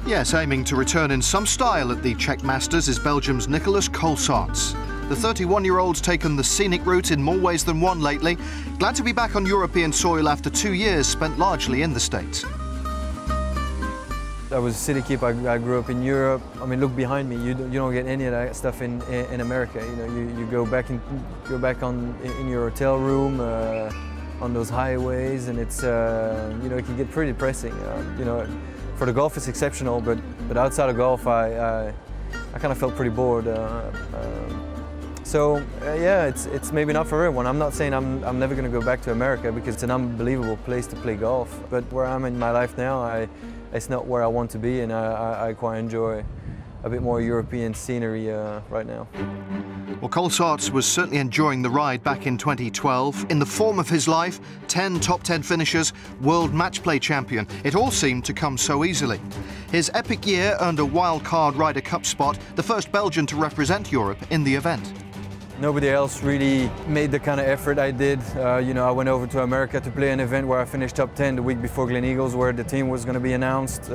Yes, aiming to return in some style at the Czech Masters is Belgium's Nicolas Colsaerts. The 31-year-old's taken the scenic route in more ways than one lately. Glad to be back on European soil after 2 years spent largely in the States. I was a city keeper. I grew up in Europe. I mean, look behind me. You don't get any of that stuff in America. You know, you go back in your hotel room on those highways, and it's you know, it can get pretty depressing. You know, for the golf it's exceptional, but outside of golf, I kind of felt pretty bored. So yeah, it's maybe not for everyone. I'm not saying I'm never going to go back to America, because it's an unbelievable place to play golf. But where I'm in my life now, it's not where I want to be, and I quite enjoy a bit more European scenery right now. Well, Colsaerts was certainly enjoying the ride back in 2012. In the form of his life, 10 top 10 finishes, world match play champion. It all seemed to come so easily. His epic year earned a wild-card Ryder Cup spot, the first Belgian to represent Europe in the event. Nobody else really made the kind of effort I did. You know, I went over to America to play an event where I finished top 10 the week before Gleneagles, where the team was going to be announced.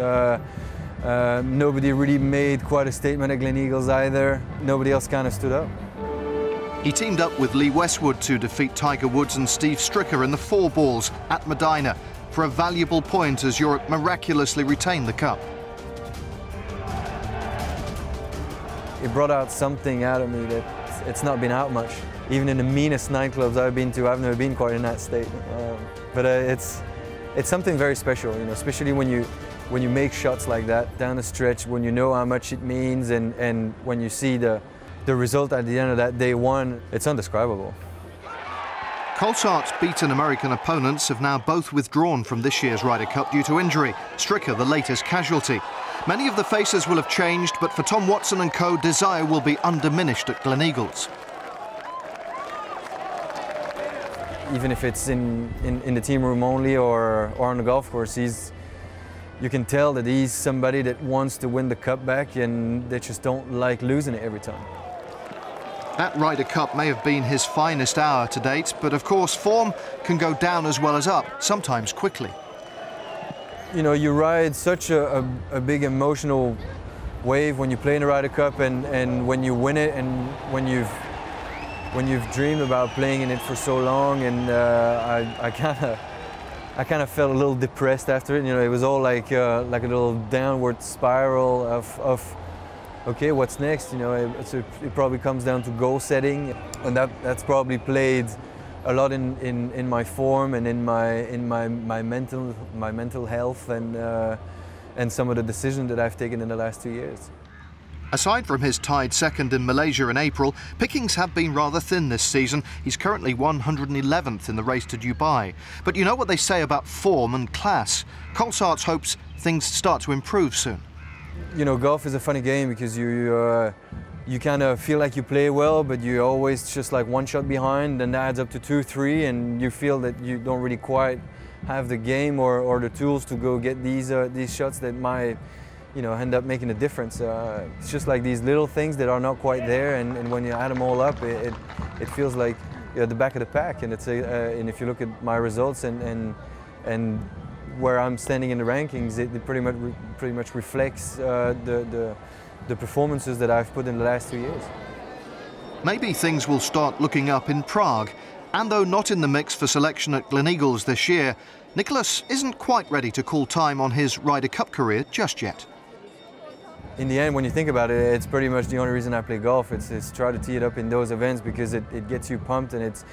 Nobody really made quite a statement at Gleneagles either. Nobody else kind of stood up. He teamed up with Lee Westwood to defeat Tiger Woods and Steve Stricker in the 4 balls at Medina for a valuable point as Europe miraculously retained the cup. It brought out something out of me that it's not been out much. Even in the meanest nightclubs I've been to, I've never been quite in that state. But it's something very special, you know, especially when you make shots like that down the stretch, when you know how much it means, and when you see the result at the end of that day one, it's indescribable. Colsaerts' beaten American opponents have now both withdrawn from this year's Ryder Cup due to injury, Stricker the latest casualty. Many of the faces will have changed, but for Tom Watson and co, desire will be undiminished at Gleneagles. Even if it's in the team room only or on the golf course, you can tell that he's somebody that wants to win the cup back, and they just don't like losing it every time. That Ryder Cup may have been his finest hour to date, but of course form can go down as well as up, sometimes quickly. You know, you ride such a big emotional wave when you play in the Ryder Cup, and when you win it, and when you've dreamed about playing in it for so long, and I kind of felt a little depressed after it. You know, it was all like a little downward spiral of okay, what's next? You know, it probably comes down to goal setting, and that's probably played a lot in my form and in my mental health, and some of the decisions that I've taken in the last 2 years. Aside from his tied second in Malaysia in April, pickings have been rather thin this season. He's currently 111th in the race to Dubai. But you know what they say about form and class. Colsaerts hopes things start to improve soon. You know, golf is a funny game, because you kind of feel like you play well, but you're always just like one shot behind, and that adds up to 2, 3, and you feel that you don't really quite have the game or the tools to go get these shots that might, you know, end up making a difference. It's just like these little things that are not quite there, and when you add them all up, it feels like you're at the back of the pack. And and if you look at my results and where I'm standing in the rankings, it pretty much reflects the performances that I've put in the last 2 years. Maybe things will start looking up in Prague. And though not in the mix for selection at Gleneagles this year, Nicolas isn't quite ready to call time on his Ryder Cup career just yet. In the end, when you think about it, it's pretty much the only reason I play golf. It's try to tee it up in those events, because it gets you pumped, and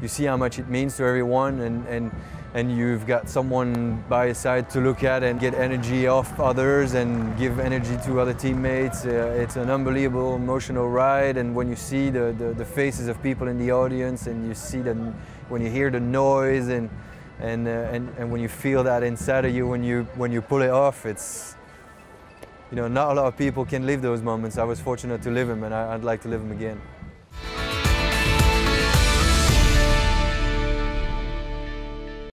you see how much it means to everyone, and you've got someone by your side to look at and get energy off others and give energy to other teammates. It's an unbelievable emotional ride, and when you see the faces of people in the audience, and you see when you hear the noise, and when you feel that inside of you when you pull it off, it's, you know, not a lot of people can live those moments. I was fortunate to live them, and I'd like to live them again.